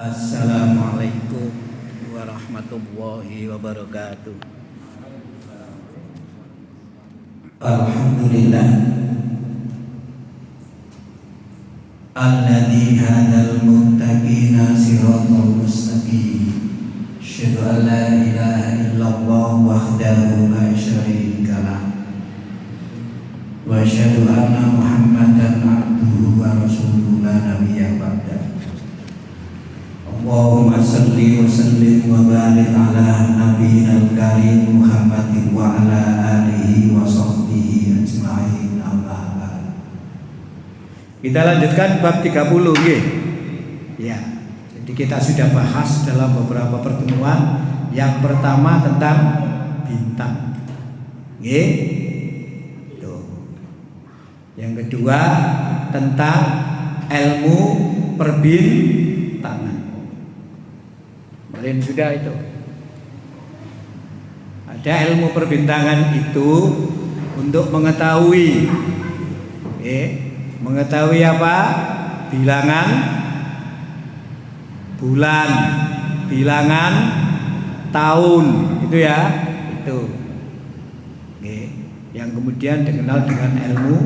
Assalamualaikum warahmatullahi wabarakatuh. Alhamdulillah alladzi hadal muttaqina siratal mustaqim. Asyhadu an la ilaha illallah wahdahu la syarika lah wa asyhadu anna Muhammadan abduhu wa rasuluhu la nabiyya ba'da. Allahumma salli wa sallim wa barik ala nabiyyil karim Muhammadin wa ala alihi wa sahbihi ajma'in, amma ba'd. Kita lanjutkan bab 30 nggih. Ya. Jadi kita sudah bahas dalam beberapa pertemuan. Yang pertama tentang bintang. Nggih. Tuh. Yang kedua tentang ilmu perbintangan. Kemarin sudah itu. Ada ilmu perbintangan itu untuk mengetahui mengetahui apa? Bilangan bulan, bilangan tahun, itu ya, itu. Yang kemudian dikenal dengan ilmu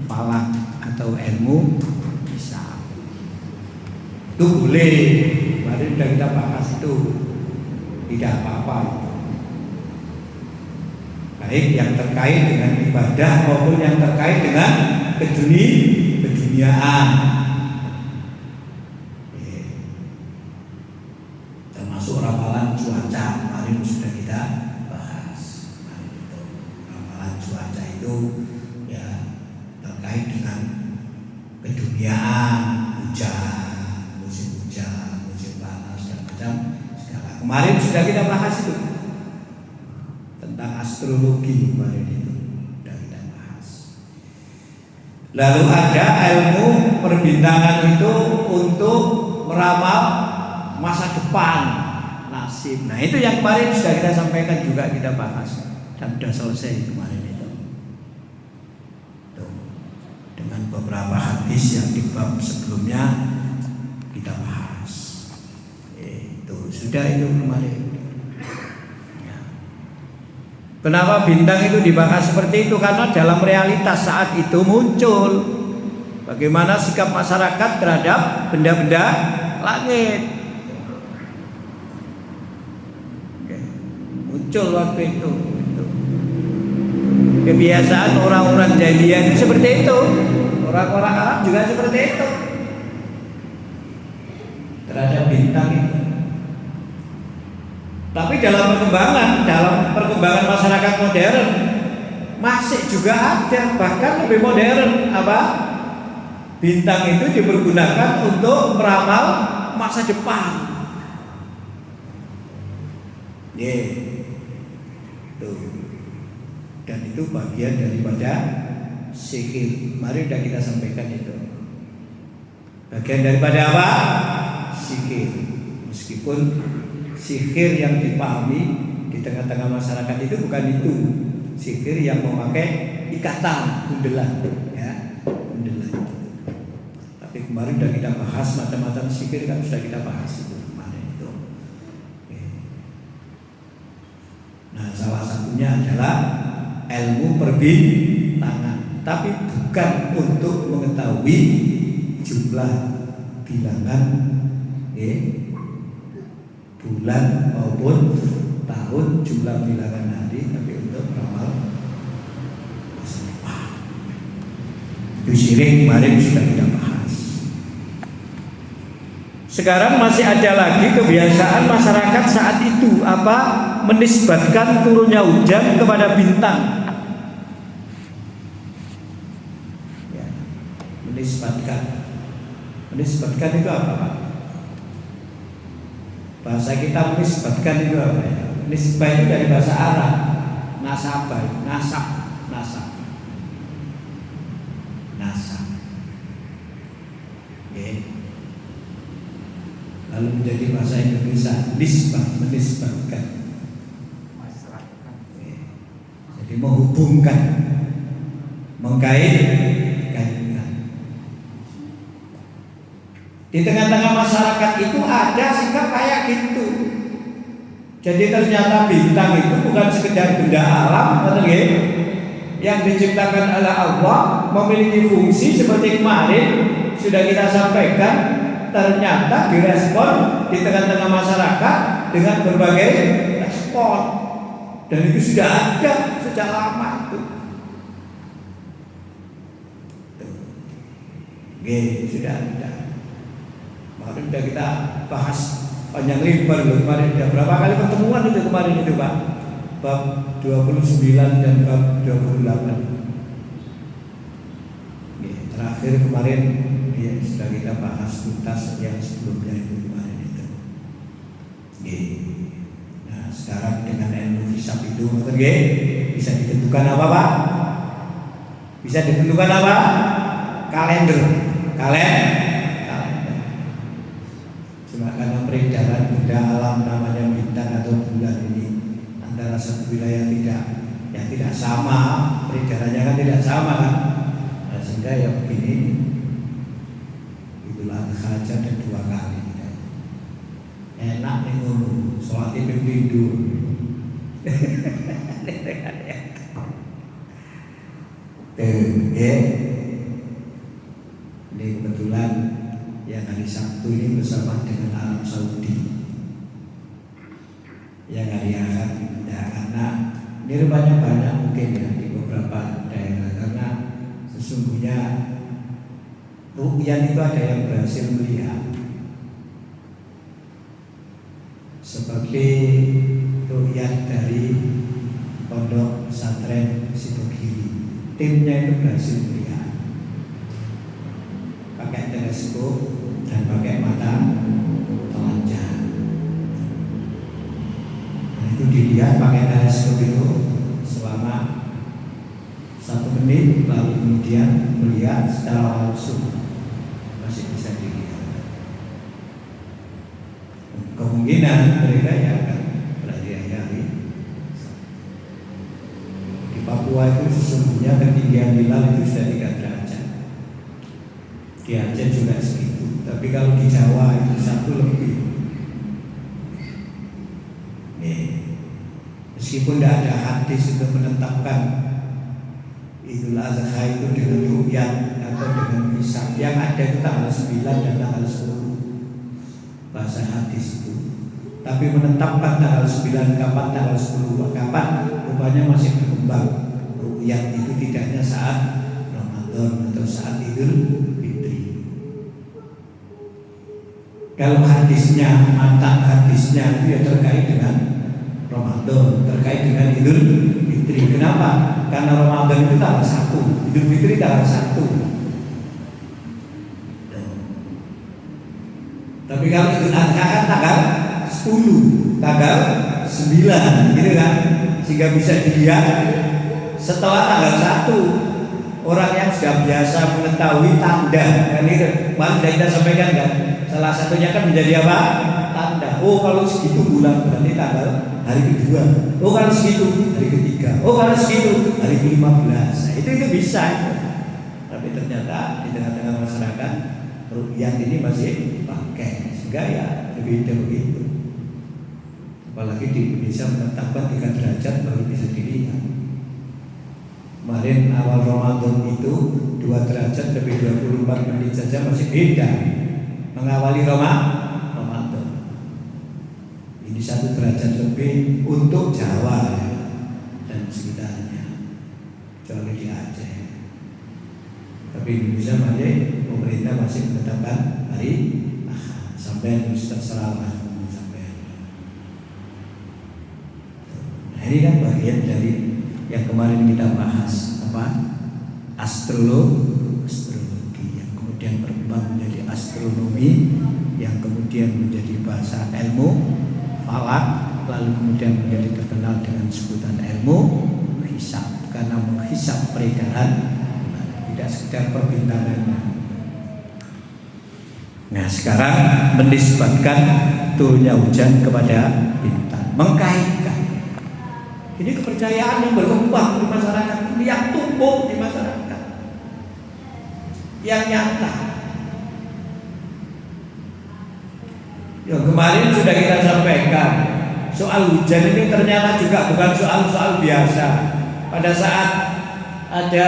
falak atau ilmu hisab. Itu boleh. Kemarin sudah kita bahas itu, tidak apa-apa itu. Baik yang terkait dengan ibadah maupun yang terkait dengan keduniaan. Termasuk ramalan cuaca, kemarin sudah kita bahas. Ramalan cuaca itu ya terkait dengan keduniaan, hujan, musim hujan, musim panas dan macam segala. Kemarin sudah kita bahas itu tentang astrologi, kemarin itu sudah kita bahas. Lalu ada ilmu perbintangan itu untuk meramal masa depan, nasib. Nah itu yang kemarin sudah kita sampaikan juga, kita bahas dan sudah selesai kemarin itu. Tuh. Dengan beberapa hadis yang di bab sebelumnya kita bahas. Itu sudah itu kemarin. Ya. Kenapa bintang itu dibahas seperti itu? Karena dalam realitas saat itu muncul bagaimana sikap masyarakat terhadap benda-benda langit. Muncul waktu itu. Kebiasaan orang-orang jahiliyah itu seperti itu. Orang-orang Arab juga seperti itu terhadap bintang itu. Tapi dalam perkembangan masyarakat modern masih juga ada, bahkan lebih modern apa? Bintang itu dipergunakan untuk meramal masa depan. Tuh. Dan itu bagian daripada sihir. Mari sudah kita sampaikan itu. Bagian daripada apa? Sihir. Meskipun sihir yang dipahami di tengah-tengah masyarakat itu bukan itu. Sihir yang memakai ikatan, kundelan, ya, kundelan. Tapi kemarin sudah kita bahas macam-macam sihir, kan sudah kita bahas itu kemarin itu. Nah, salah satunya adalah ilmu perbintangan, tapi bukan untuk mengetahui jumlah bilangan bulan maupun tahun, jumlah bilangan hari, tapi untuk meramal masa depan. Itu syirik, kemarin sudah kita bahas. Sekarang masih ada lagi kebiasaan masyarakat saat itu apa? Menisbatkan turunnya hujan kepada bintang. Ya, menisbatkan itu apa, Pak? Bahasa kita menisbatkan itu apa ya? Nisbah itu dari bahasa Arab, nasabah, nasab. Lalu menjadi bahasa Indonesia, nisbah, menisbatkan. Jadi menghubungkan, mengkaitkan. Di tengah-tengah masyarakat itu ada sikap kayak gitu. Jadi ternyata bintang itu bukan sekedar benda alam, betul ya? Yang diciptakan oleh Allah, memiliki fungsi seperti kemarin sudah kita sampaikan. Ternyata direspon di tengah-tengah masyarakat dengan berbagai respon, dan itu sudah ada sejak lama itu. Sudah ada. Kemarin sudah kita bahas panjang lebar loh. Kemarin sudah berapa kali pertemuan itu kemarin itu Pak? Bab 29 dan bab 28. Terakhir kemarin sudah kita bahas tuntas yang sebelumnya itu kemarin itu. Nah sekarang dengan ilmu hisab itu bisa ditentukan apa Pak? Bisa ditentukan apa? Kalender. Cuma karena peredaran benda alam namanya bintang atau bulan ini antara satu wilayah tidak sama, peredarannya kan tidak sama kan. Nah, sehingga ya begini, itulah saja ada 2 kali. Enak nih ngono, sholat itu tidur. Ini kebetulan yang hari Sabtu ini bersama dengan Arab Saudi. Yang hari Ahad ya, karena ini rupanya banyak mungkin ya di beberapa daerah, karena sesungguhnya ru'yah itu ada yang berhasil melihat, seperti ru'yah dari Pondok Pesantren Sidogiri. Timnya itu berhasil melihat pakai teleskop dan pakai mata telanjang. Nah, itu dilihat pakai teleskop itu selama 1 menit, lalu kemudian melihat secara langsung masih bisa dilihat. Kemungkinan mereka ya akan berhari-hari. Di Papua itu sesungguhnya ketinggian hilal itu sudah 3 derajat. Di Aceh juga segitu. Tapi kalau di Jawa itu 1 lebih. Meskipun tidak ada hadis untuk menetapkan Idul Adha itu dengan ru'yah atau dengan hisab, yang ada itu tanggal 9 dan tanggal 10 bahasa hadis itu. Tapi menetapkan tanggal 9 kapan, tanggal 10 kapan, rupanya masih berkembang. Ru'yah itu tidak hanya saat Ramadan atau saat Idul Fitri. Kalau hadisnya, mata hadisnya itu ya terkait dengan Ramadan, terkait dengan Idul Fitri. Kenapa? Karena Ramadan itu tanggal 1, Idul Fitri tanggal 1. Tapi kalau Idul Adha kan tanggal 10, tanggal 9, gitu kan? Sehingga bisa dilihat setelah tanggal 1. Orang yang sudah biasa mengetahui tanda, kan itu. Sudah kita sampaikan kan? Salah satunya kan menjadi apa? Tanda. Oh kalau segitu bulan berarti tanggal hari kedua. Oh kalau segitu hari ketiga. Oh kalau segitu hari ke-15. Nah, itu bisa. Tapi ternyata di tengah-tengah masyarakat ru'yah ini masih dipakai, sehingga ya berbeda begitu. Apalagi di Indonesia menetapkan 3 derajat baru bisa dilihat. Kemarin awal Ramadan itu 2 derajat lebih 24 menit saja masih beda mengawali Ramadan. Ini 1 derajat lebih untuk Jawa ya, dan sekitarnya, kecuali di Aceh. Tapi Indonesia masih, pemerintah masih menetapkan hari Ahad sampai terserah sampai. Nah, ini kan bagian dari yang kemarin kita bahas, apa? Astrologi yang kemudian berkembang menjadi astronomi, yang kemudian menjadi bahasa ilmu falak, lalu kemudian menjadi terkenal dengan sebutan ilmu hisab, karena menghisab peredaran tidak sekedar perbintangannya. Nah sekarang menisbatkan turunnya hujan kepada bintang, mengkaitkan. Ini kepercayaan yang berkembang di masyarakat, yang tumbuh di masyarakat, yang nyata. Ya, kemarin sudah kita sampaikan, soal hujan ini ternyata juga bukan soal biasa. Pada saat ada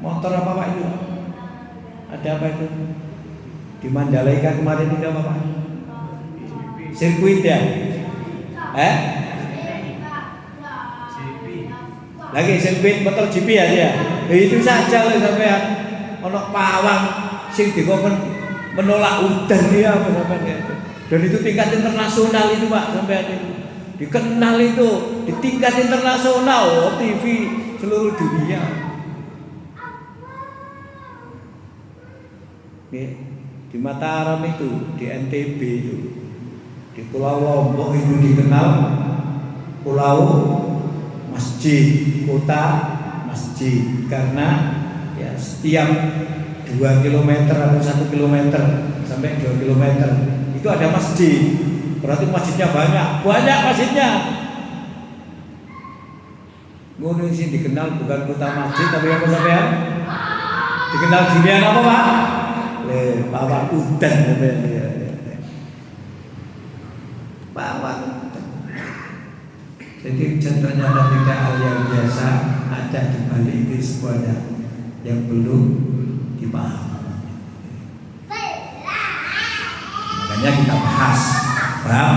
motor apa Pak itu? Ada apa itu? Di Mandalika kemarin itu apa Pak? Sirkuit ya? Lagi sirkuit motor GP ya dia. Ya itu saja loh sampai ono pawang sing dikon menolak udan dia apa sampai itu. Dan itu tingkat internasional itu Pak sampai itu. Dikenal itu di tingkat internasional, TV seluruh dunia. Di Mataram itu, di NTB itu, di Pulau Lombok itu dikenal pulau masjid, kota masjid, karena ya setiap 2 km atau 1 km sampai 2 km itu ada masjid. Berarti masjidnya banyak masjidnya. Ngono sih dikenal bukan kota masjid tapi apa sampean? Dikenal dunia apa Pak? Pawang udan ya. Pawang. Jadi contohnya tidak hal yang biasa, ada di balik itu semuanya yang belum dipahami. Makanya kita bahas bab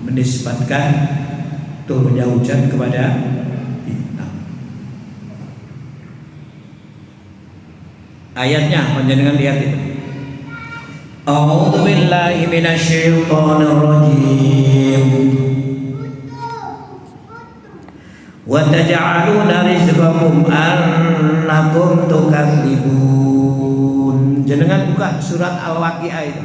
menisbatkan turunnya hujan kepada bintang. Ayatnya panjenengan lihat itu. A'udzu billahi minasyaitonir rajim. Wa taj'aluna rizqakum annakum tukadzibun. Jenengan buka surat Al-Waqiah itu.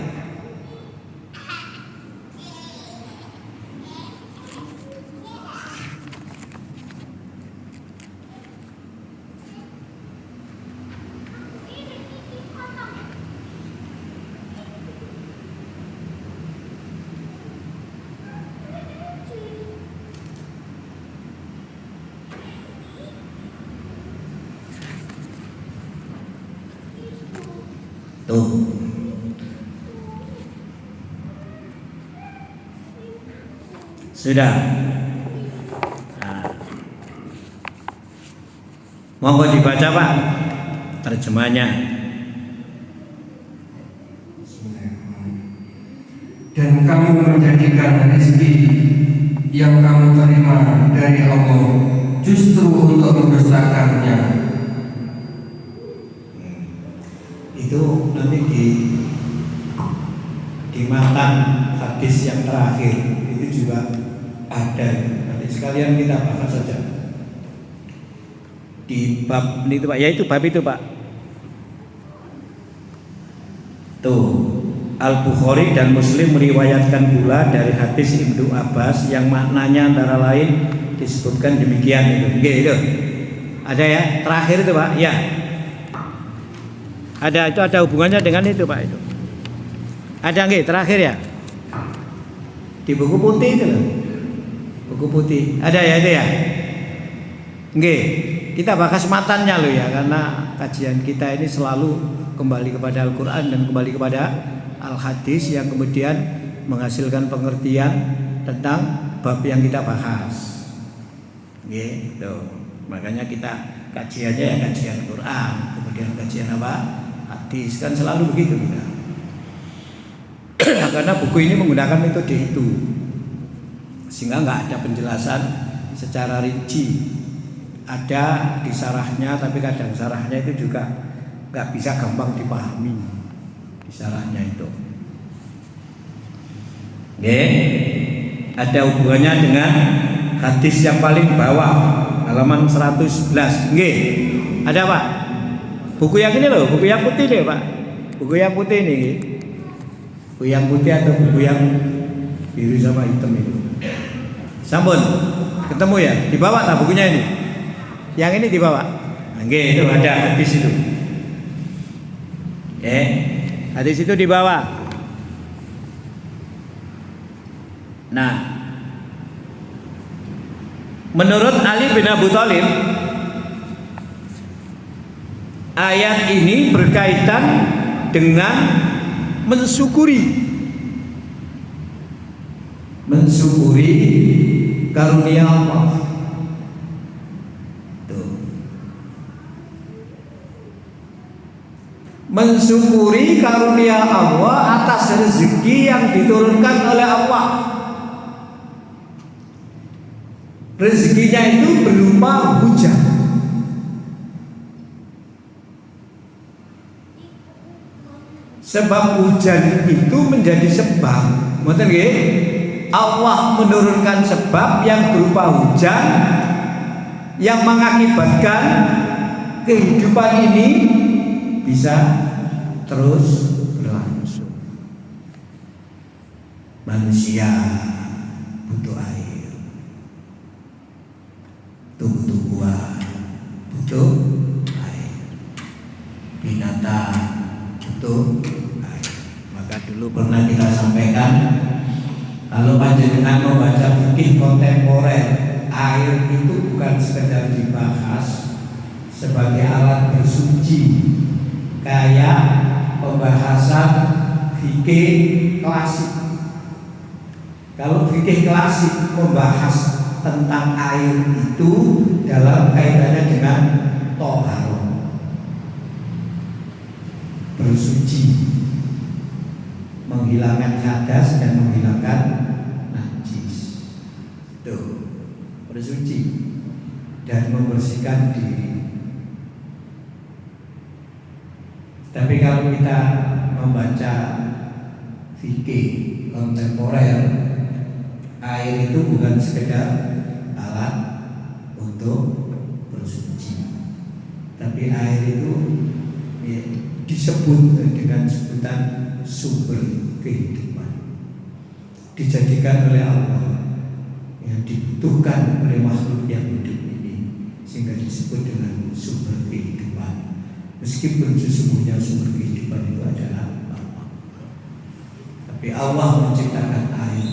Tuh. Sudah. Nah. Monggo dibaca Pak terjemahnya. Dan kamu menjadikan rezeki yang kamu terima dari Allah justru untuk membesarkannya. Itu nanti di matan hadis yang terakhir itu juga ada. Nanti sekalian kita bahas saja di bab ini itu Pak. Ya itu bab itu Pak. Tuh, Al-Bukhari dan Muslim meriwayatkan pula dari hadis Ibnu Abbas yang maknanya antara lain disebutkan demikian itu. Oke, itu. Ada ya? Terakhir itu Pak. Ya. Ada hubungannya dengan itu Pak itu. Ada nggih terakhir ya? Di buku putih itu loh. Buku putih. Ada ya itu ya? Nggih. Kita bahas matannya loh ya, karena kajian kita ini selalu kembali kepada Al-Qur'an dan kembali kepada Al-Hadis yang kemudian menghasilkan pengertian tentang bab yang kita bahas. Gitu. Makanya kita kajiannya ya kajian Quran, kemudian kajian apa? Hadis, kan selalu begitu kita. Karena buku ini menggunakan metode itu, sehingga nggak ada penjelasan secara rinci. Ada di sarahnya, tapi kadang sarahnya itu juga nggak bisa gampang dipahami di sarahnya itu. Oke, ada hubungannya dengan hadis yang paling bawah, halaman 111. Oke, ada Pak? Buku yang ini loh, buku yang putih deh Pak. Buku yang putih ini. Buku yang putih atau buku yang biru sama hitam itu. Sampun, ketemu ya? Dibawa tak bukunya ini? Yang ini dibawa? Oke, itu ada hadis itu. Hadis itu dibawa. Nah, menurut Ali bin Abi Thalib, ayat ini berkaitan dengan mensyukuri karunia Allah. Tuh. Mensyukuri karunia Allah atas rezeki yang diturunkan oleh Allah. Rezekinya itu berupa hujan. Sebab hujan itu menjadi sebab, ngoten nggih? Allah menurunkan sebab yang berupa hujan yang mengakibatkan kehidupan ini bisa terus berlangsung. Manusia butuh air, tumbuh-tumbuhan butuh air, binatang butuh air. Maka dulu pernah kita sampaikan, kalau panjenengan membaca fikih kontemporer, air itu bukan sekedar dibahas sebagai alat bersuci kayak pembahasan fikih klasik. Kalau fikih klasik membahas tentang air itu dalam kaitannya dengan toharo, bersuci, menghilangkan hadas dan menghilangkan najis. Tuh, bersuci dan membersihkan diri. Tapi kalau kita membaca fikih kontemporer, air itu bukan sekedar alat untuk bersuci, tapi air itu ya, disebut dengan sebutan sumber kehidupan, dijadikan oleh Allah yang dibutuhkan oleh makhluk yang hidup ini, sehingga disebut dengan sumber kehidupan. Meskipun sesungguhnya sumber kehidupan itu adalah Allah, tapi Allah menciptakan air,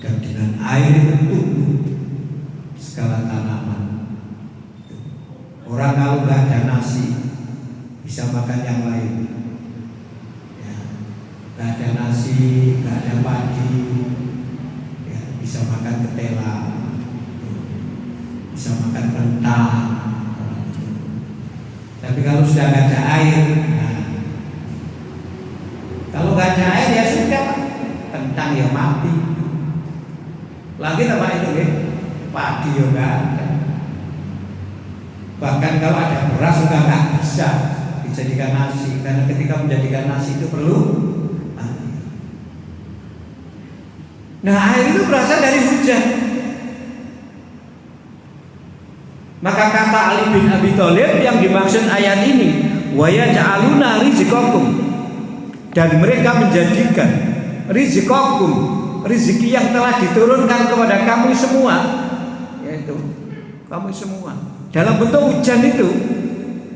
dan dengan air itu tumbuh segala tanaman. Orang kalau nggak ada nasi bisa makan yang lain. Nggak ada nasi, nggak ada padi, ya, bisa makan ketela, bisa makan kentang. Tapi kalau sudah nggak ada air, nah, kalau nggak ada air ya sudah, kentang ya mati. Lagi apa itu ya? Padi ya nggak ada. Bahkan kalau ada beras juga nggak bisa dijadikan nasi, karena ketika menjadikan nasi itu perlu. Nah, air itu berasal dari hujan. Maka kata Ali bin Abi Thalib yang dimaksud ayat ini, wa yaj'aluna rizqakum, dan mereka menjadikan rizqakum, rezeki yang telah diturunkan kepada kamu semua, yaitu kamu semua dalam bentuk hujan itu.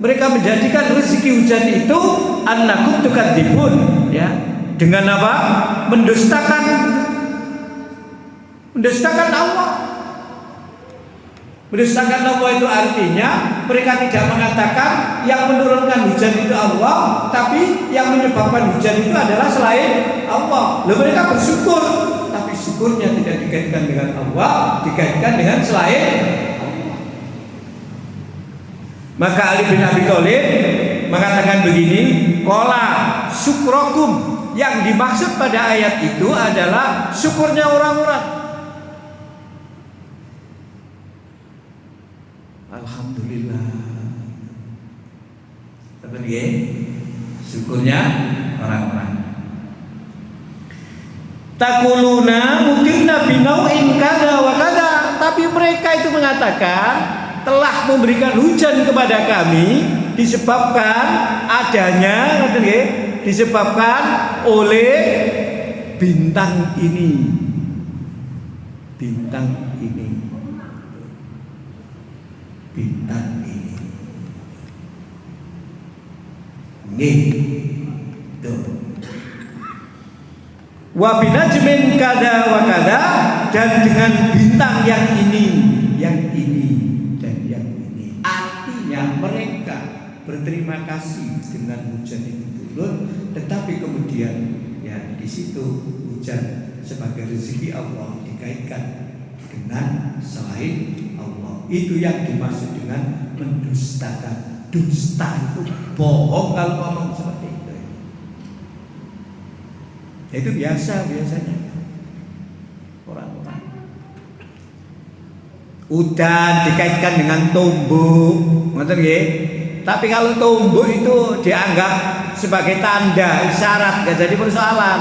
Mereka menjadikan rezeki hujan itu annakum tukadzibun, ya, dengan apa? Mendustakan Allah. Mendustakan Allah itu artinya mereka tidak mengatakan yang menurunkan hujan itu Allah, tapi yang menyebabkan hujan itu adalah selain Allah. Lalu mereka bersyukur, tapi syukurnya tidak dikaitkan dengan Allah, dikaitkan dengan selain Allah. Maka Ali bin Abi Thalib mengatakan begini, qala syukrokum, yang dimaksud pada ayat itu adalah syukurnya orang-orang. Alhamdulillah. Tapi syukurnya orang-orang. Takuluna mungkinna binau'in kada wa kada, tapi mereka itu mengatakan telah memberikan hujan kepada kami disebabkan adanya, disebabkan oleh bintang ini. Bintang ini. Bintang ini. Tuh. Wa binajmin kada wa kada, dan dengan bintang yang ini, dan yang ini. Artinya mereka berterima kasih dengan hujan itu turun, tetapi kemudian ya untuk hujan sebagai rezeki Allah dikaitkan dengan selain Allah. Itu yang dimaksud dengan mendustakan. Dusta itu bohong kalau ngomong seperti itu. Itu biasanya orang-orang. Udan dikaitkan dengan tumbuh, ngerti nggih? Tapi kalau tumbuh itu dianggap sebagai tanda, isyarat, gak jadi persoalan.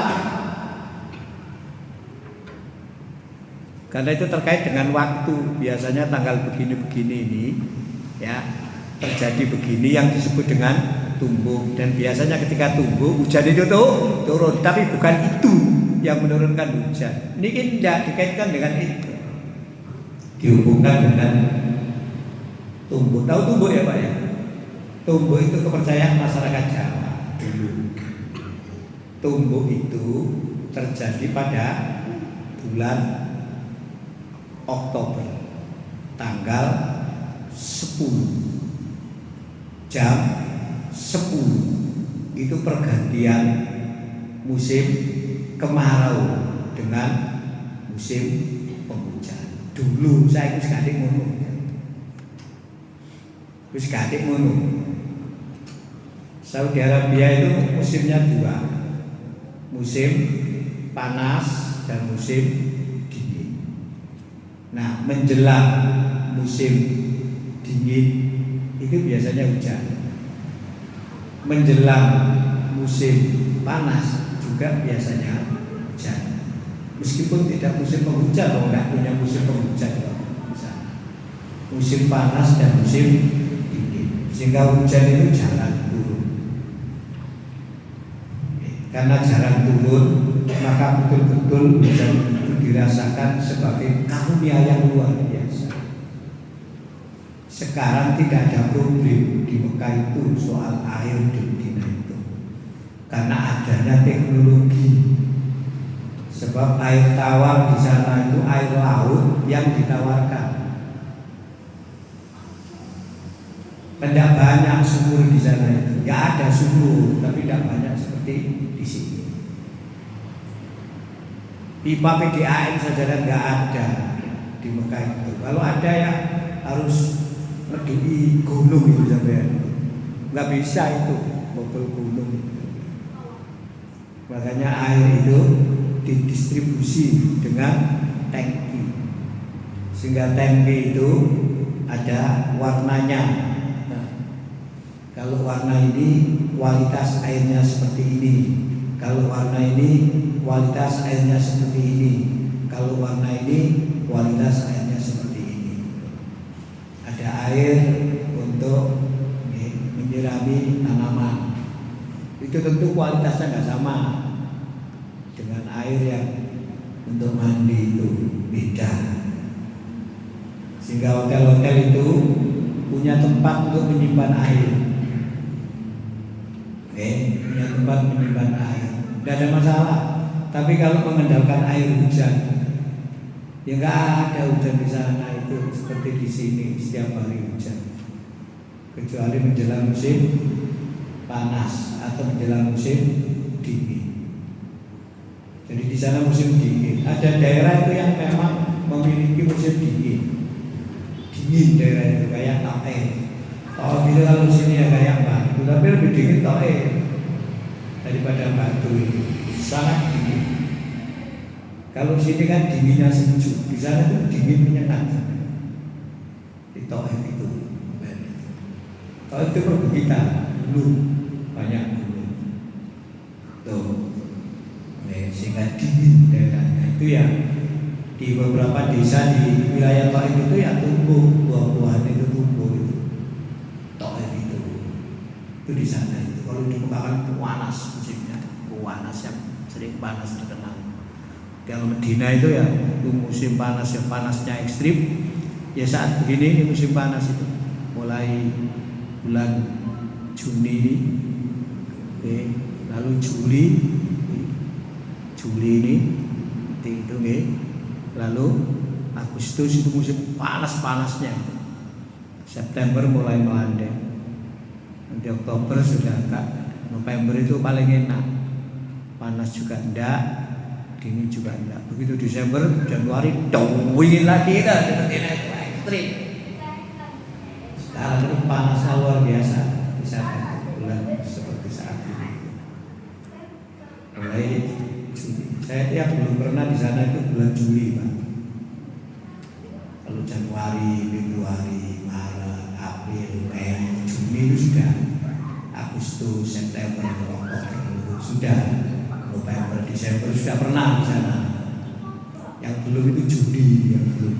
Karena itu terkait dengan waktu. Biasanya tanggal begini-begini ini ya terjadi begini yang disebut dengan tumbuh. Dan biasanya ketika tumbuh hujan itu tuh turun. Tapi bukan itu yang menurunkan hujan. Ini tidak dikaitkan dengan itu. Dihubungkan dengan tumbuh. Tahu tumbuh ya Pak ya? Tumbuh itu kepercayaan masyarakat Jawa dulu. Tumbuh itu terjadi pada bulan Oktober tanggal 10 jam 10 itu pergantian musim kemarau dengan musim penghujan. Dulu saya wis kadek ngono. Saudi Arabia itu musimnya dua, musim panas dan musim dingin. Nah, menjelang musim dingin itu biasanya hujan. Menjelang musim panas juga biasanya hujan. Meskipun tidak musim penghujan, kalau nggak punya musim penghujan, bisa. Musim panas dan musim dingin, sehingga hujan itu jarang turun. Karena jarang turun, maka betul-betul hujan itu dirasakan sebagai karunia yang luar biasa. Sekarang tidak ada problem di Mekah itu soal air di Medina itu, karena adanya teknologi. Sebab air tawar di sana itu air laut yang ditawarkan. Tidak banyak sumur di sana itu, ya ada sumur, tapi tidak banyak seperti di sini. Pipa PDAM saja nggak ada di Mekah itu. Kalau ada ya harus ngedui gunung itu sampai, nggak bisa itu bobol gunung. Makanya air itu didistribusi dengan tangki, sehingga tangki itu ada warnanya. Nah, kalau warna ini kualitas airnya seperti ini, kalau warna ini kualitas airnya seperti ini, kalau warna ini kualitas airnya seperti ini. Ada air untuk menyirami tanaman, itu tentu kualitasnya nggak sama dengan air yang untuk mandi, itu beda. Sehingga hotel-hotel itu punya tempat untuk menyimpan air. Punya tempat menyimpan air, tidak ada masalah. Tapi kalau mengandalkan air hujan, ya nggak ada hujan di sana itu seperti di sini setiap hari hujan, kecuali menjelang musim panas atau menjelang musim dingin. Jadi di sana musim dingin. Ada daerah itu yang memang memiliki musim dingin. Dingin daerah itu kayak Taif. Taif itu kalau sini ya kayak Batu, tapi lebih dingin Taif daripada Batu itu. Sangat dingin. Kalau sini kan dinginnya sejuk, di sana itu dingin menyenangkan. Di Taif itu. Taif itu perbukitan, gunung, banyak gunung. Tuh. Sehingga dingin daerahnya. Itu ya di beberapa desa di wilayah Taif itu ya tumbuh buah-buahan itu tumbuh itu. Taif itu di sana itu. Kalau di Mekah panas musimnya, panas yang sering panas terkenal. Kalau Medina itu ya itu musim panas yang panasnya ekstrim. Ya saat begini ini musim panas itu mulai bulan Juni ini, lalu Juli ini itu nih, lalu Agustus itu musim panas-panasnya. September mulai melandai, nanti Oktober sudah agak, November itu paling enak. panas juga enggak, dingin juga enggak. Begitu Desember, Januari, dingin lagi kan, seperti ekstrim. Sekarang ini panasnya luar biasa di sana bulan seperti saat ini. Mulai Juli, saya yang belum pernah di sana itu bulan Juli, Pak. Kalau Januari, Februari, Maret, April, Mei, Juni itu sudah. Agustus, September, Oktober sudah. November, Desember sudah pernah di sana. Yang belum itu Juli, yang belum.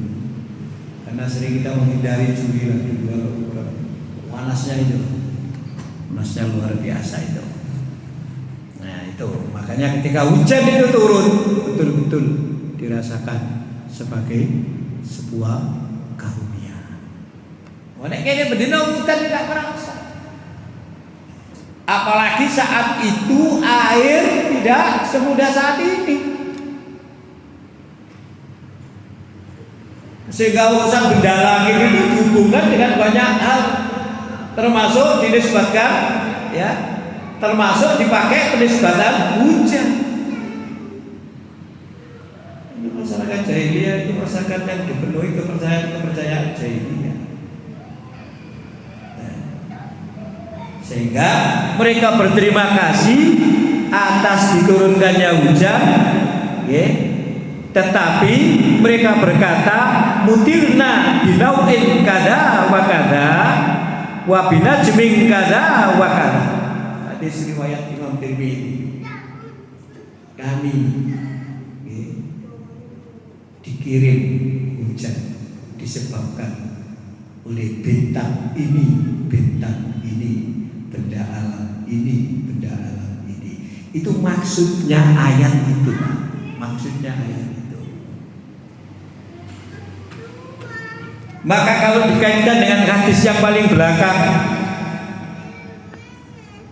Karena sering kita menghindari Juli lah di luar panasnya itu, panasnya luar biasa itu. Nah itu makanya ketika hujan itu turun betul-betul dirasakan sebagai sebuah karunia. Nek kene bedino hutan tidak merasa. Apalagi saat itu air tidak semudah saat ini. Sehingga urusan benda langit itu dihubungkan dengan banyak hal, termasuk dinisbatkan, ya, termasuk dipakai penisbatan hujan. Ini masyarakat jahiliyah itu masyarakat yang dipenuhi kepercayaan jahiliyah. Sehingga mereka berterima kasih atas diturunkannya hujan, ya. Tetapi mereka berkata mutirna binauin kada wa kada wa binajmin kada wa kada. Hadis riwayat Imam Tirmidzi. Kami, ya, dikirim hujan disebabkan oleh bintang ini, benda alam ini, benda alam ini. Itu maksudnya ayat itu. Maksudnya ayat itu. Maka kalau dikaitkan dengan hadis yang paling belakang,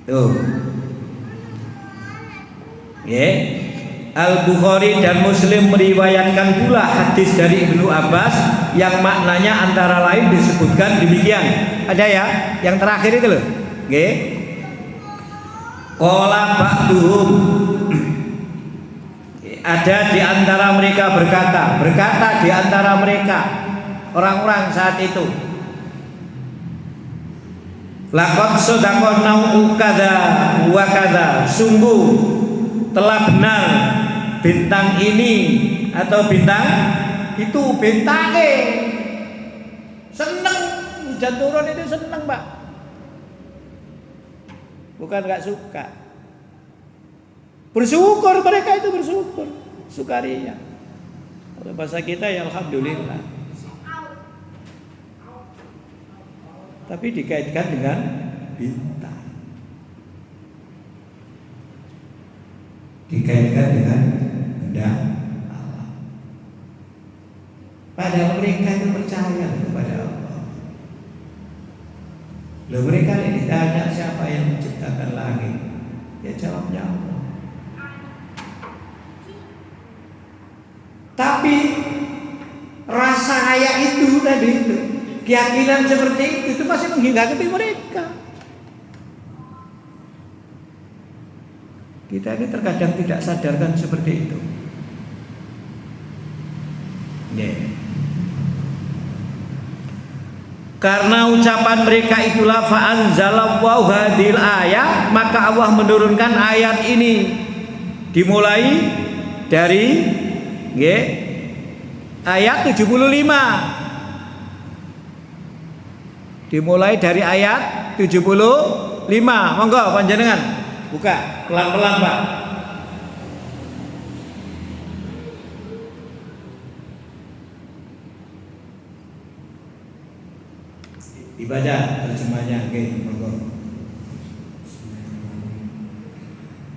tuh, ya, Al-Bukhari dan Muslim meriwayatkan pula hadis dari Ibnu Abbas yang maknanya antara lain disebutkan demikian. Ada ya, yang terakhir itu loh. Nggih. Qala ba'duhum, ada di antara mereka berkata di antara mereka orang-orang saat itu, laqad sadaqana kada wa kada, sungguh telah benar bintang ini atau bintang itu bintangnya seneng hujan turun itu seneng, Pak. Bukan nggak suka. Bersyukur mereka itu bersyukur, sukaria. Kalau bahasa kita ya alhamdulillah. Tapi dikaitkan dengan bintang. Dikaitkan dengan benda alam. Padahal mereka itu percaya kepada Allah. Loh, mereka ini ditanya siapa yang menciptakan langit, ya jawabnya Allah. Tapi rasa kayak itu tadi itu, keyakinan seperti itu masih menghinggapi mereka. Kita ini terkadang tidak sadarkan seperti itu. Karena ucapan mereka itulah fa'anzalallahu hadhil ayat, maka Allah menurunkan ayat ini dimulai dari ayat 75. Dimulai dari ayat 75. Monggo panjenengan buka pelan-pelan, Pak. Dibaca terjemahnya, monggo.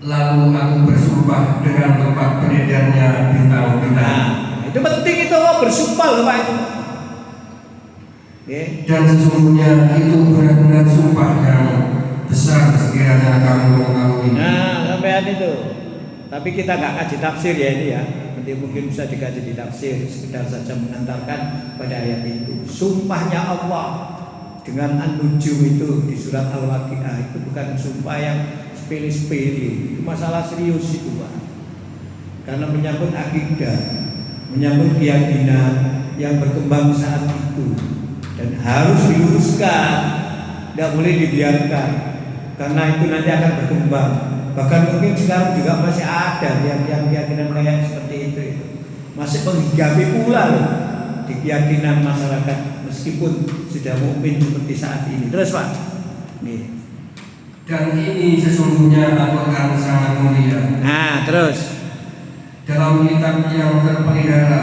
Lalu aku bersumpah dengan tempat beredarnya bintang-bintang. Nah, itu penting itu, bersumpah loh, Pak, itu. Dan sesungguhnya itu benar-benar sumpah yang besar sekiranya kamu mengetahui. Nah, sampean itu. Tapi kita nggak kaji tafsir ya ini ya. Nanti mungkin bisa dikaji di tafsir, sekedar saja mengantarkan pada ayat itu. Sumpahnya Allah dengan An-Nujum itu di surat Al-Waqiah itu bukan sumpah yang sepele-sepele. Itu masalah serius itu, Pak. Karena menyangkut akidah, menyangkut keyakinan yang berkembang saat itu dan harus diluruskan, tidak boleh dibiarkan karena itu nanti akan berkembang. Bahkan mungkin sekarang juga masih ada yang keyakinan kayak seperti itu masih menghinggapi pula loh di keyakinan masyarakat meskipun sudah mukmin seperti saat ini. Terus Pak, nih. Dan ini sesungguhnya Al-Quran sangat mulia. Nah terus dalam kitab yang terpelihara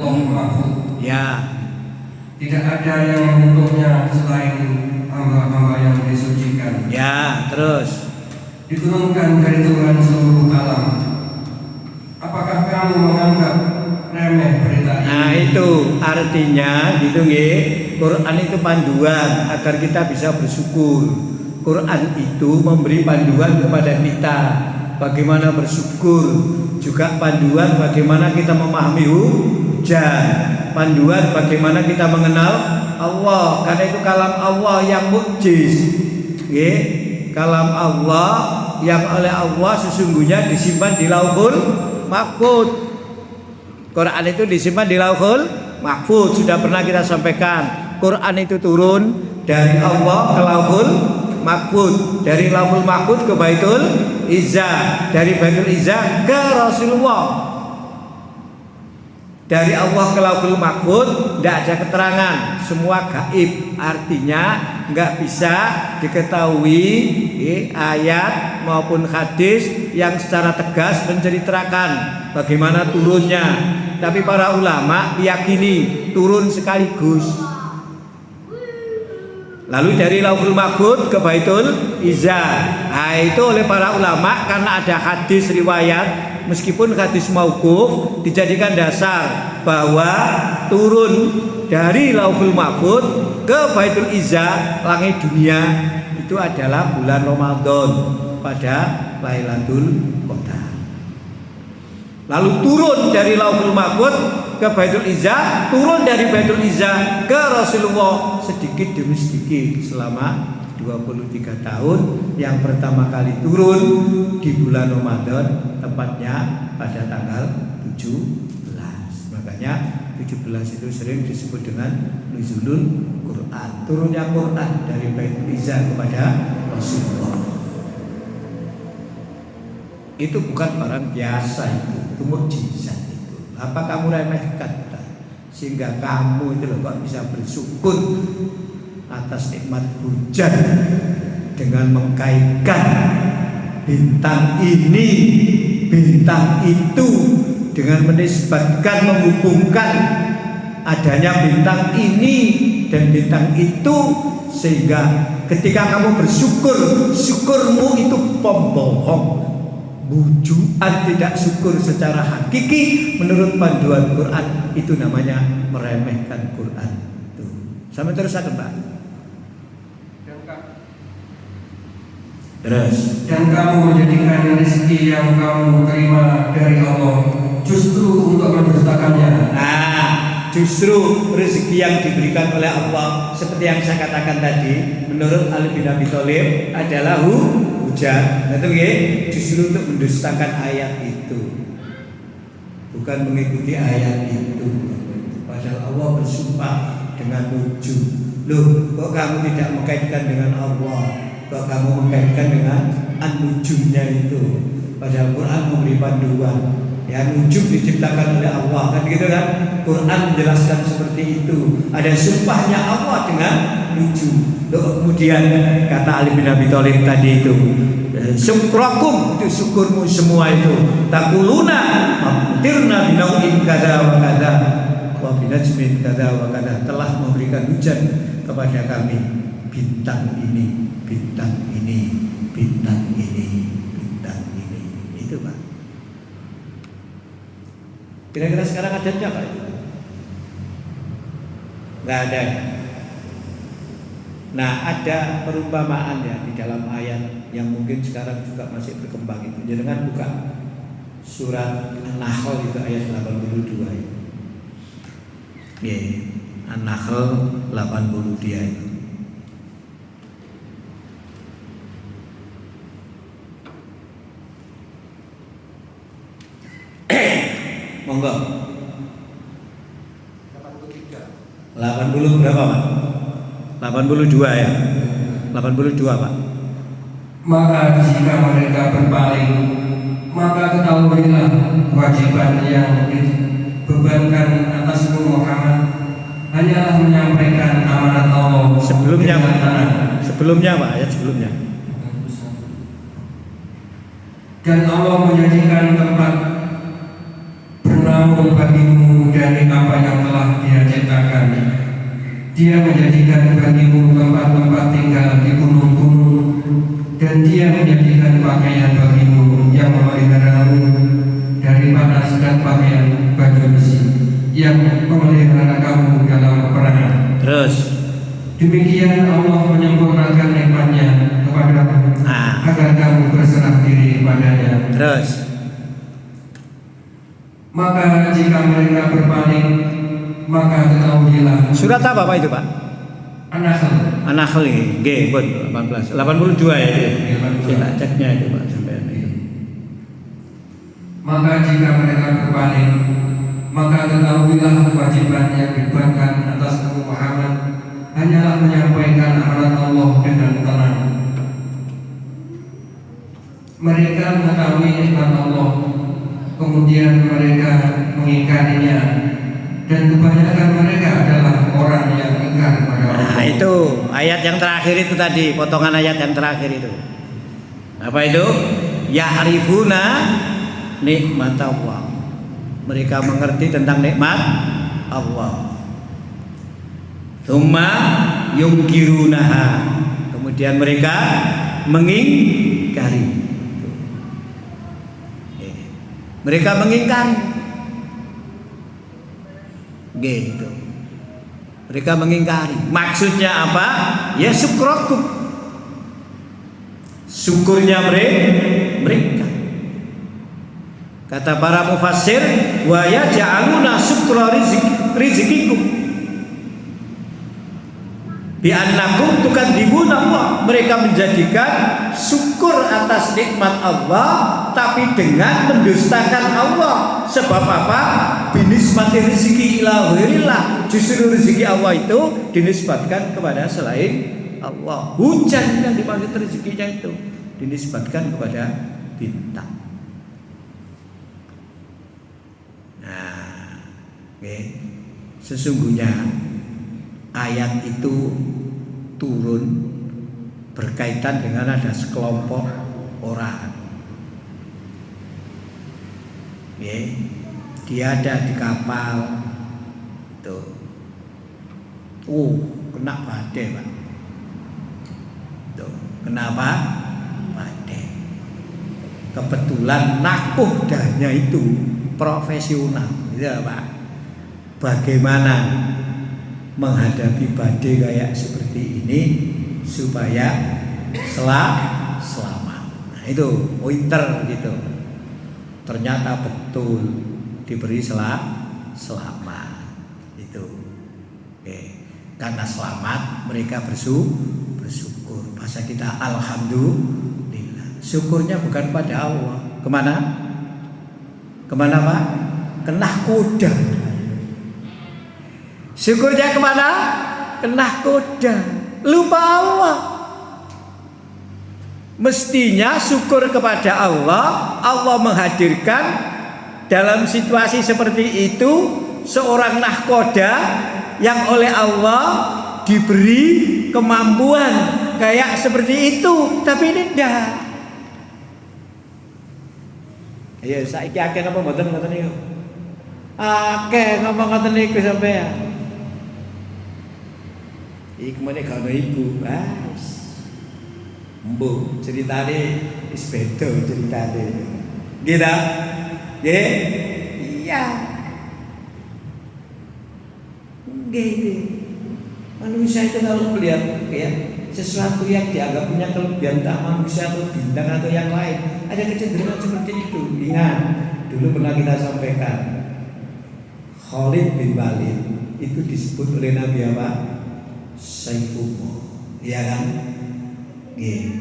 Lauh Mahfuz. Ya. Tidak ada yang menyentuhnya selain hamba-hamba yang disucikan. Ya, terus diturunkan dari Tuhan seluruh alam. Apakah kamu menganggap remeh berita ini? Nah itu artinya gitu nggih. Quran itu panduan agar kita bisa bersyukur. Quran itu memberi panduan kepada kita bagaimana bersyukur, juga panduan bagaimana kita memahami hujan, panduan bagaimana kita mengenal Allah, karena itu kalam Allah yang mukjiz, kalam Allah yang oleh Allah sesungguhnya disimpan di Lauhul Mahfuz. Quran itu disimpan di Lauhul Mahfuz, sudah pernah kita sampaikan. Quran itu turun dari Allah ke Lauhul Mahfuz, dari Lauhul Mahfuz ke Baitul Izzah, dari Baitul Izzah ke Rasulullah. Dari Allah ke Lauhul Mahfuz tidak ada keterangan, semua gaib. Artinya nggak bisa diketahui ayat maupun hadis yang secara tegas menceritakan bagaimana turunnya. Tapi para ulama meyakini turun sekaligus. Lalu dari Lauhul Mahfuz ke Baitul Izzah. Nah, itu oleh para ulama karena ada hadis riwayat meskipun hadis mauquf dijadikan dasar bahwa turun dari Lauhul Mahfuz ke Baitul Izzah langit dunia itu adalah bulan Ramadan pada Lailatul Qadar. Lalu turun dari Lauhul Mahfuz ke Baitul Izzah, turun dari Baitul Izzah ke Rasulullah sedikit demi sedikit selama 23 tahun. Yang pertama kali turun di bulan Ramadan, tepatnya pada tanggal 17. Makanya 17 itu sering disebut dengan Nuzulul Quran, turunnya Quran dari Baitul Izzah kepada Rasulullah. Itu bukan barang biasa, itu mukjizat. Apa kamu remehkan sehingga kamu itu loh kok bisa bersyukur atas nikmat hujan dengan mengkaitkan bintang ini, bintang itu, dengan menisbatkan, menghubungkan adanya bintang ini dan bintang itu, sehingga ketika kamu bersyukur, syukurmu itu pembohong, bujuan, tidak syukur secara hakiki menurut panduan Quran. Itu namanya meremehkan Quran. Tuh. Sampai terus ada Pak. Terus. Dan kamu menjadikan rezeki yang kamu terima dari Allah justru untuk mendustakannya. Nah, justru rezeki yang diberikan oleh Allah seperti yang saya katakan tadi, menurut Ali bin Abi Thalib adalah hujan. Itu justru untuk mendustakan ayat itu, bukan mengikuti ayat itu. Padahal Allah bersumpah dengan wujud. Loh, kok kamu tidak mengkaitkan dengan Allah? Kok kamu mengkaitkan dengan an-nujumnya itu? Padahal Quran memberi panduan. Ya, nujum diciptakan oleh Allah, kan gitu kan? Quran menjelaskan seperti itu. Ada sumpahnya Allah dengan nujum. Loh, kemudian kata Ali bin Abi Thalib tadi itu, syukrakum, itu syukurmu semua itu. Takuluna amtirna binau'in kada wa kada wa binajmin kada wa kada, telah memberikan hujan kepada kami bintang ini, bintang ini, bintang ini, bintang ini. Itu Pak. Kira-kira sekarang ada nggak Pak itu? Nggak ada. Nah, ada perumpamaan ya di dalam ayat yang mungkin sekarang juga masih berkembang itu. Jangan buka surat An-Nahl itu ayat 82 itu. Ya, An-Nahl 80 dia itu. monggo. 80 berapa Pak? 82 ya? 82 Pak. Maka jika mereka berpaling, maka ketahuilah kewajiban yang dibebankan atasmu Muhammad hanyalah menyampaikan amanat Allah. Sebelumnya Pak, ayat sebelumnya. Dan Allah menjadikan tempat bernaung bagimu dari apa yang telah Dia ciptakan. Dia menjadikan bagimu tempat-tempat tinggal di gunung-gunung, dan Dia menjadikan pakaian bagimu yang memeliharamu dari panas dan pakaian baju besi yang memelihara kamu dalam peperangan. Terus demikian Allah menyempurnakan nikmat-Nya kepadamu agar kamu berserah diri padanya. Terus maka jika mereka berpaling, maka ketahuilah. Surat apa Pak itu Pak? An-Nahl ini, G, 18, 82 ya itu. Saya ceknya itu Pak sampai itu. Maka jika mereka berpaling, maka ketahuilah kewajiban yang dibebankan atas kamu Muhammad hanyalah menyampaikan amanat Allah dengan tenang. Mereka mengetahui nikmat Allah, kemudian mereka mengingkarinya, dan kebanyakan mereka adalah orang yang ingkar pada Allah. Nah itu ayat yang terakhir itu tadi, potongan ayat yang terakhir itu. Apa itu? Ya'rifuna nikmat Allah. Mereka mengerti tentang nikmat Allah. Tsumma yungkirunaha. Kemudian mereka mengingkari. Mereka mengingkari. Gitu. Mereka mengingkari. Maksudnya apa? Ya syukrakum. Syukurnya mereka. Kata para mufassir, wa yaj'aluna syukra rizqikum bi annakum tukadzibuna Allah. Mereka menjadikan syukur atas nikmat Allah tapi dengan mendustakan Allah. Sebab apa? Binisbati rezeki ila ghairillah. Justru rezeki Allah itu dinisbatkan kepada selain Allah. Hujan yang dimaksud rezekinya itu dinisbatkan kepada bintang. Nah, sesungguhnya ayat itu turun berkaitan dengan ada sekelompok orang. Dia ada di kapal tuh. Kena badai Pak. Tuh, kenapa? Badai. Kebetulan nakodanya itu profesional, gitu Pak. Bagaimana menghadapi badai kayak seperti ini supaya selamat. Nah, itu pointer gitu. Ternyata betul diberi selamat itu. Karena selamat mereka bersyukur. Bahasa kita alhamdulillah. Syukurnya bukan pada Allah. Kemana Pak? Kena kuda. Syukurnya kemana? Kena kuda. Lupa Allah. Mestinya syukur kepada Allah. Allah menghadirkan dalam situasi seperti itu seorang nahkoda yang oleh Allah diberi kemampuan kayak seperti itu, tapi ini enggak. Ayo saiki akeh napa mboten ngoten niku? Akeh ngomong ngoten niku sampean. Iku meneh gak ono iku, Mas. Mbok ceritane wis beda ceritane. Nggih ta? Nggih? Iya. Gitu. Manusia itu kalau melihat ya sesuatu yang dianggap punya kelebihan tak manusia atau bintang atau yang lain, ada kecenderungan seperti itu. Ingat, dulu pernah kita sampaikan, Khalid bin Walid itu disebut oleh Nabi apa? Saifullah, ya kan?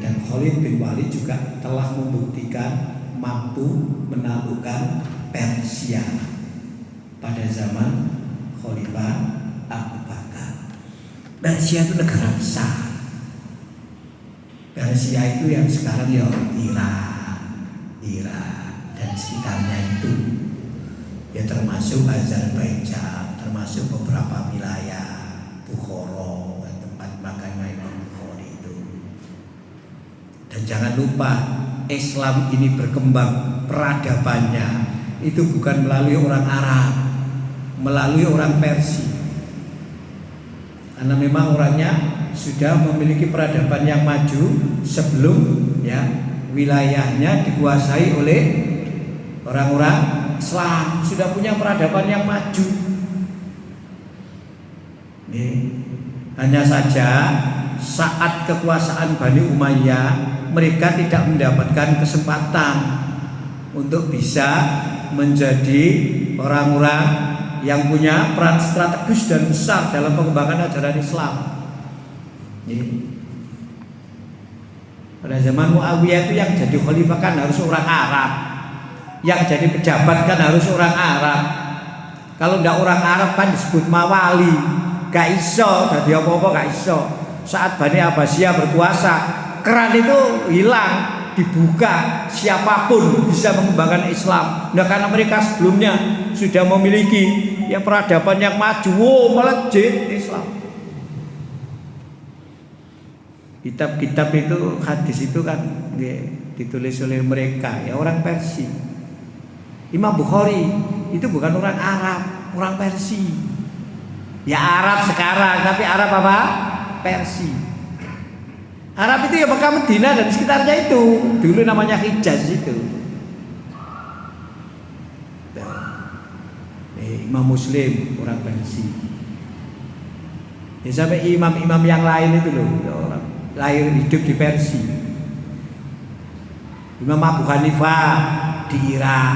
Dan Khalid bin Walid juga telah membuktikan mampu menaklukkan Persia. pada zaman Khalifah Abu Bakar. Persia itu negara besar. Persia itu yang sekarang ya Irak dan sekitarnya itu, ya termasuk Azerbaijan, termasuk beberapa wilayah Bukhara, tempat makamnya Imam Bukhari itu. Dan jangan lupa Islam ini berkembang peradabannya itu bukan melalui orang Arab, melalui orang Persia. Karena memang orangnya sudah memiliki peradaban yang maju sebelum ya wilayahnya dikuasai oleh orang-orang Islam, sudah punya peradaban yang maju. Nih, hanya saja saat kekuasaan Bani Umayyah mereka tidak mendapatkan kesempatan untuk bisa menjadi orang-orang yang punya peran strategis dan besar dalam pengembangan ajaran Islam. Pada zaman Muawiyah itu yang jadi khalifah kan harus orang Arab, yang jadi pejabat kan harus orang Arab. Kalau tidak orang Arab kan disebut mawali, gak iso, jadi apa-apa gak iso. Saat Bani Abbasiyah berkuasa, keran itu hilang, dibuka, siapapun bisa mengembangkan Islam. Nah, karena mereka sebelumnya sudah memiliki ya peradaban yang maju, melejit Islam. Kitab-kitab itu, hadis itu kan ditulis oleh mereka, ya orang Persia. Imam Bukhari itu bukan orang Arab, orang Persia. Ya Arab sekarang, tapi Arab apa? Persia. Arab itu ya Mekah, Madinah dan sekitarnya itu. Dulu namanya Hijaz itu. Imam Muslim orang Persia. Ya sampai imam-imam yang lain itu loh, orang lahir hidup di Persia. Imam Abu Hanifah di Irak,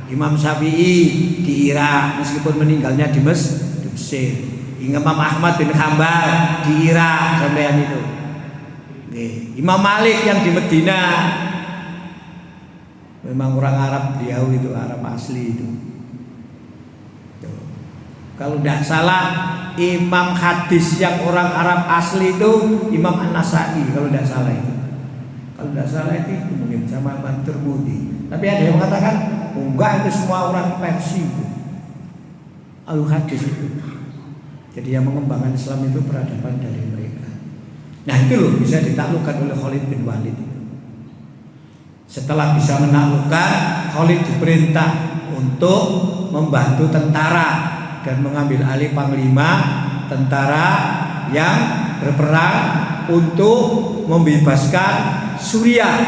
Imam Syafi'i di Irak meskipun meninggalnya di Mesir. Imam Ahmad bin Hanbal di Irak sampean itu. Imam Malik yang di Medina memang orang Arab, beliau itu Arab asli itu. Kalau tidak salah imam hadis yang orang Arab asli itu Imam An-Nasai kalau tidak salah itu. Kalau tidak salah itu mungkin sama Imam Tirmidzi. Tapi ada yang mengatakan enggak, itu semua orang Persia itu. Al-Hadis itu. Jadi yang mengembangkan Islam itu peradaban dari mereka. Nah itu loh bisa ditaklukkan oleh Khalid bin Walid itu. Setelah bisa menaklukkan, Khalid diperintah untuk membantu tentara dan mengambil alih panglima tentara yang berperang untuk membebaskan Suriah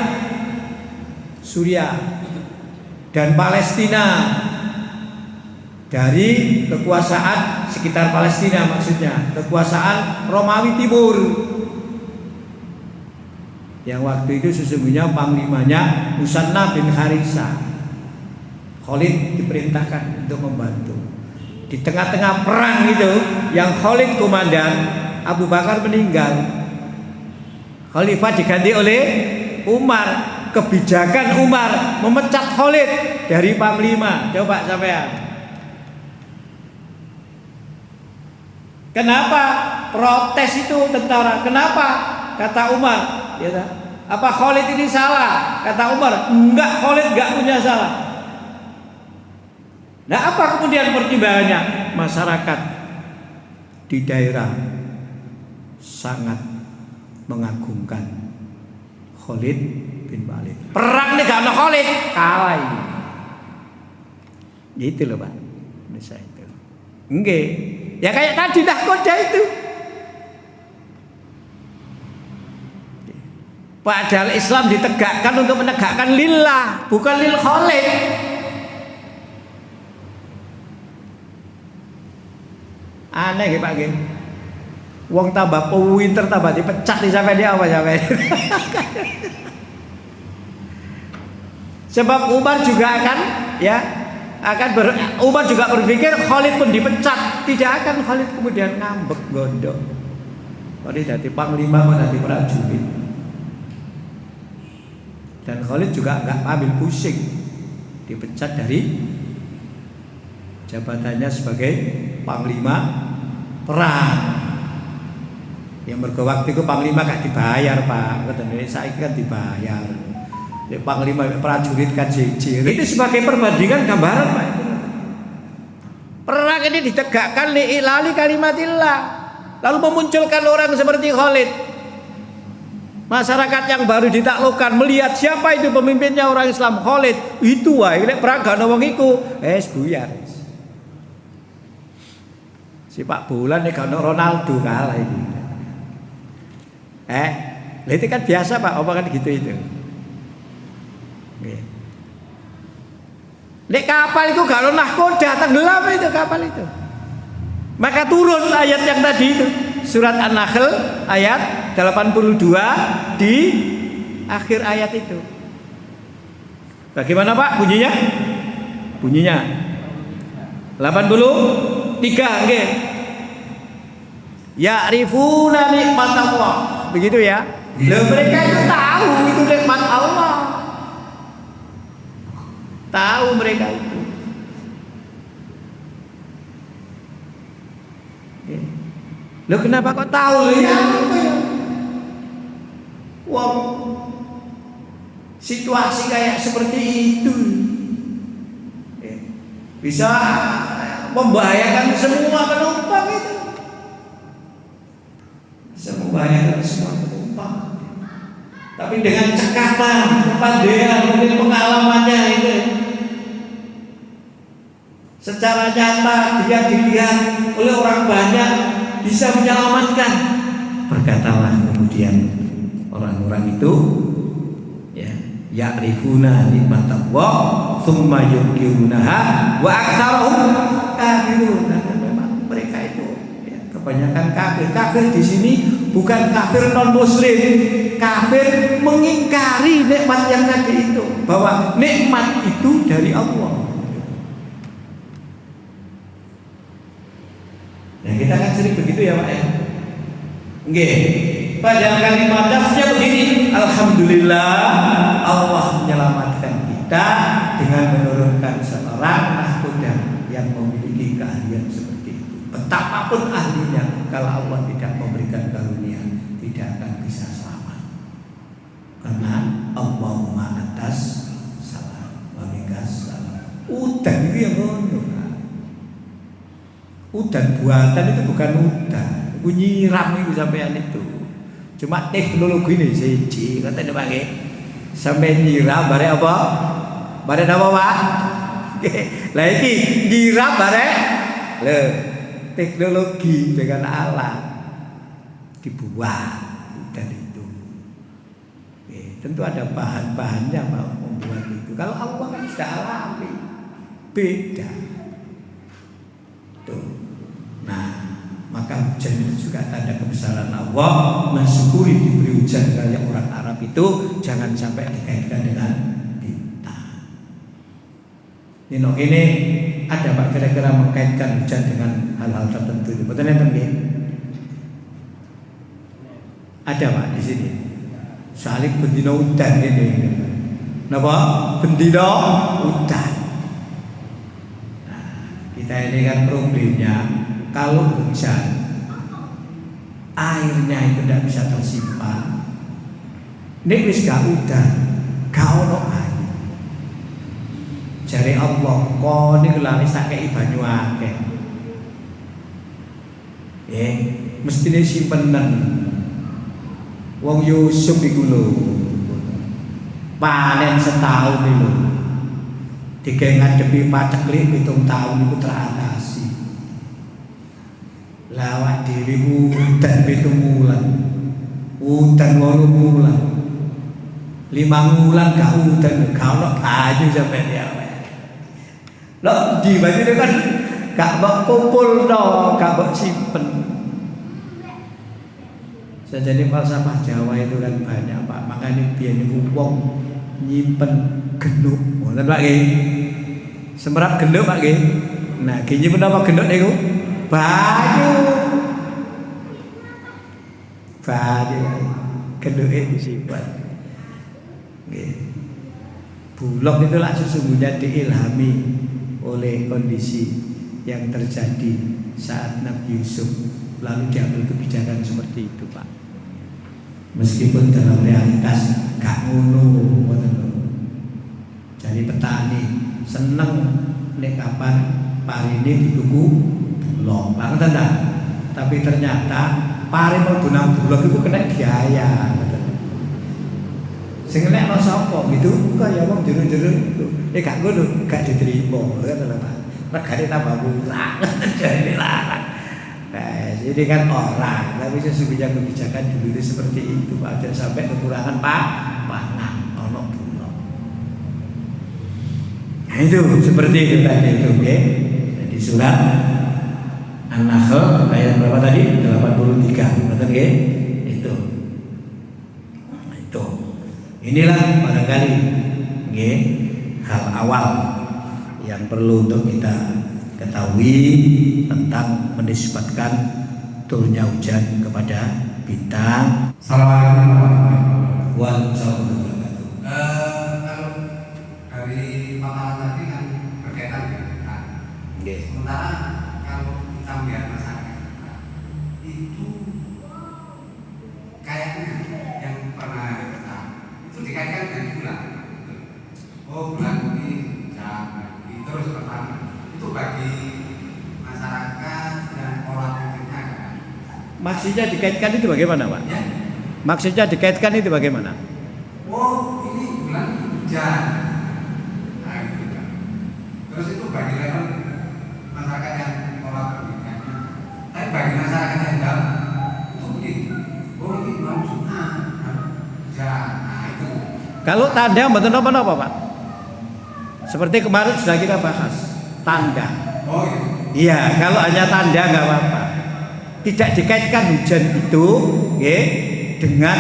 dan Palestina dari kekuasaan sekitar Palestina, maksudnya kekuasaan Romawi Timur yang waktu itu sesungguhnya panglimanya Musanna bin Harisa. Khalid diperintahkan untuk membantu. Di tengah-tengah perang itu yang Khalid komandan, Abu Bakar meninggal. Khalifah diganti oleh Umar. Kebijakan Umar memecat Khalid dari panglima. Coba sampean. Kenapa protes itu tentara? Kenapa? Kata Umar, ya, apa Khalid ini salah? Kata Umar, enggak, Khalid enggak punya salah. Nah, apa kemudian pertimbangannya? Masyarakat di daerah sangat mengagungkan Khalid bin Walid. Perang nih gak ada Khalid, kalah ini. Gitu loh Pak. Misalnya itu. Enggak. Ya kayak tadi nahkoda itu. Padahal Islam ditegakkan untuk menegakkan lillah, bukan lil Khalid. Aneh ya Pak Geng. Wong tambah pinter tambah dipecat di sampai dia apa sampai. Sebab Umar juga Umar juga berpikir Khalid pun dipecat, tidak akan Khalid kemudian ngambek gondok. Khalid jadi panglima kok jadi prajurit. Dan Khalid juga enggak ambil pusing, dipecat dari jabatannya sebagai panglima perang. Yang mergo waktu itu panglima gak dibayar, Pak. Katanya saiki kan dibayar. Panglima prajurit kan siji. Itu sebagai perbandingan gambaran, Pak. Perang ini ditegakkan li'ilali kalimatillah. Lalu memunculkan orang seperti Khalid. Masyarakat yang baru ditaklukkan melihat siapa itu pemimpinnya orang Islam, Khalid. Itu wae nek perang gak ono wong iku, buyar. Si Pak Bulan nek gak ono Ronaldo kalah iki. Itu kan biasa, Pak, omongan gitu itu. Nek kapal itu gak ono nahkoda, tenggelam itu kapal itu. Maka turun ayat yang tadi itu, surat An-Nahl ayat 82 di akhir ayat itu. Bagaimana, Pak, bunyinya? Bunyinya 83, nggih. Ya'rifuna nikmatallah. Begitu ya. Loh, mereka itu tahu itu nikmat Allah. Tahu mereka itu. Loh, kenapa kok tahu ya? Wong situasi kayak seperti itu bisa membahayakan semua penumpang itu. Bisa membahayakan semua penumpang. Tapi dengan cekatan, kepandaian, mungkin pengalamannya itu, secara nyata dia dilihat oleh orang banyak bisa menyelamatkan. Berkatalah kemudian orang-orang itu, ya, ya'rifuna nikmatallah tsumma yunkirunaha wa aktsaruhum kafirun. Memang mereka itu, ya, kebanyakan kafir. Kafir di sini bukan kafir non muslim, kafir mengingkari nikmat yang tadi itu, bahwa nikmat itu dari Allah. Nah, kita kan sering begitu ya, Pak ya. Nggih. Padahal kalimat dasarnya begini, alhamdulillah Allah menyelamatkan kita dengan menurunkan seorang nahkoda yang memiliki keahlian seperti itu. Betapapun ahlinya, kalau Allah tidak memberikan karunia, tidak akan bisa selamat. Karena Allahumma atas salam, wa minkas salam. Udan itu yang ngono. Udan buatan itu bukan udan, itu nyiram itu sampean itu. Cuma teknologi ini siji, katanya Pak nggih. Sampai nyiram bare apa? Bare apa, Pak? Lah iki nyiram bare lho, teknologi dengan alat dibuat udan itu. Tentu ada bahan-bahannya Pak membuat itu. Kalau Allah kan sudah alami, beda. Tuh. Nah, maka hujan itu juga tanda kebesaran Allah. Mensyukuri diberi hujan kayak orang Arab itu, jangan sampai dikaitkan dengan bintang. Ini ada Pak kira-kira mengkaitkan hujan dengan hal-hal tertentu itu. Betul enten nggih? Ada Pak di sini. Salik bendina udan ini. Napa? Bendina udan. Nah, kita ini kan problemnya, kalau hujan airnya itu tidak bisa tersimpan, nek wis gak udan, gak ono air. Jare Allah, kok niku lali sak kei banyu akeh. Mestine simpenen. Wong Yusuf iku lho, panen setahun iki lho. Digawe ngadepi paceklik 7 tahun iku teratasi. Lawak diri udan 7 bulan, udan 8 bulan, 5 bulan gak udan, gak ono banyu sampai dia. Lo di banyu itu kan gak mbok kumpul no, gak mbok simpen. Jadi falsafah Jawa itu kan banyak Pak, makanya biyen niku wong nyimpen genuk. Ngoten Pak nggih. Semerap genuk Pak nggih. Nah, nggih nyimpen apa genuk niku? Banyu. Genuknya disimpan. Bulog itu lah sesungguhnya diilhami oleh kondisi yang terjadi saat Nabi Yusuf lalu diambil kebijakan seperti itu, Pak. Meskipun dalam realitas gak ngono, jadi petani seneng nek kapan parine dituku bulog, Pak, tapi ternyata pare mlebu nang bulog iku kena biaya. Sing nek ana sapa gitu kaya wong jero-jero iku. Gak ngono, gak diterima, ngoten Pak. Regane tambah murah. Jadi larang. Nah, jadi kan orang, tapi sesungguhnya kebijakan dulu itu seperti itu, Pak. Jangan sampai kekurangan pangan, ono bulog. Nah, itu seperti itu tadi itu, oke. Jadi surat An-Nahl ayat berapa tadi? 83, betul nggih? Itu. Itu. Inilah barangkali nggih hal awal yang perlu untuk kita ketahui tentang menisbatkan turunnya hujan kepada bintang. Assalamualaikum warahmatullahi Wassalamualaikum. Kalau dari pemahaman tadi kan berkaitan dengan bintang. Sementara kalau kita melihat masyarakat kita, itu kayaknya yang pernah kita itu dikaitkan dengan bulan. Oh, bulan ini hujan, terus pertama itu bagi masyarakat dan pola pikirnya kan. Maksudnya dikaitkan itu bagaimana, Pak? Ya. Maksudnya dikaitkan itu bagaimana? Oh, ini bulan hujan. Nah, gitu kan. Terus itu bagi level masyarakat yang pola pikirnya. Tapi bagi masyarakat yang dalam itu begini. Oh, ini bulan Jumat. Hujan. Nah, itu. Kalau tanda mboten apa-apa, Pak. Seperti kemarin sudah kita bahas tanda. Oh iya. Iya, kalau hanya tanda nggak apa-apa. Tidak dikaitkan hujan itu, dengan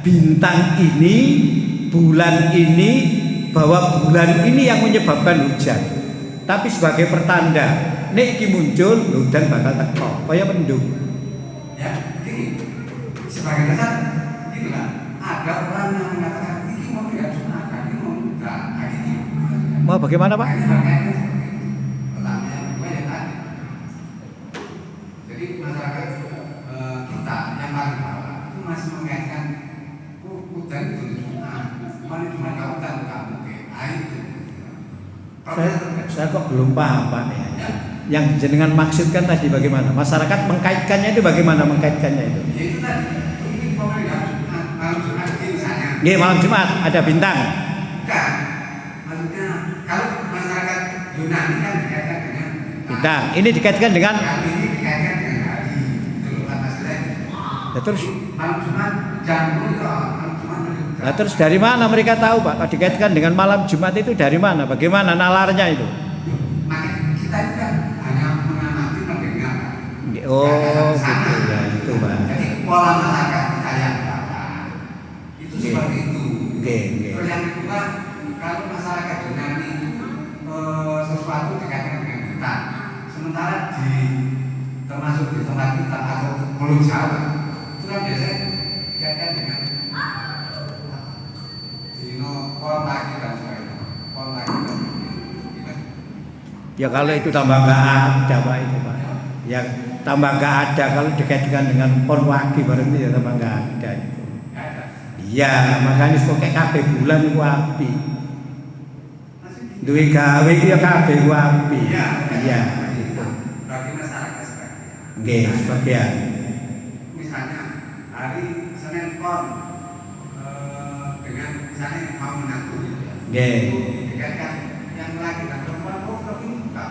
bintang ini, bulan ini, bahwa bulan ini yang menyebabkan hujan. Tapi sebagai pertanda, nek iki muncul hujan bakal teko, kaya mendung. Ya, ini sebagai dasar, itulah ada orang yang mengatakan ini mau tidak Jumat, ini mau enggak, ini. Mau bagaimana, Pak? Jadi masyarakat kita yang paling bawah itu masih mengaitkan hujan itu cuma kamu tahu kamu itu. Saya kok belum paham, Pak, ya. Yang jenengan maksudkan tadi bagaimana? Masyarakat mengkaitkannya itu bagaimana mengkaitkannya itu? Ya itu tadi, ini pemerintahan malam Jumat ini misalnya. Nggih, malam Jumat ada bintang. Enggak, maksudnya kalau masyarakat Yunani kan dikaitkan dengan Bintang. Ini dikaitkan dengan ini dikaitkan dengan hari. Itu loh Pak Maslen. Ya, terus Malam Jumat jam malam Jumat. nah, terus dari mana mereka tahu, Pak? Kalau dikaitkan dengan malam Jumat itu dari mana? Bagaimana nalarnya itu? Makanya kita itu kan hanya mengamati mendengar. Oh, gitu ya, itu, Pak. Jadi pola masyarakat kita yang itu seperti itu. Oke. Terus yang kedua, kalau masyarakat Yunani sesuatu dikaitkan dengan kita, sementara termasuk di tempat kita atau Pulau Jawa itu kan biasanya dikaitkan dengan pol lagi dan sebagainya, pol lagi dan sebagainya. Ya kalau itu tambah nggak ada, Pak, itu, Pak. Yang tambah nggak ada kalau dikaitkan dengan pon wagi berarti ya tambah nggak ada itu. Iya, makanya kok kayak kabeh bulan itu api. Duwe gawe iki ya kabeh ku api. Iya. Bagi masyarakat sebagian. Nggih, sebagian. Misalnya hari Senin Pon dengan misalnya mau menantu gitu ya. Nggih. Dikaitkan yang laki dan perempuan, oh ini bukan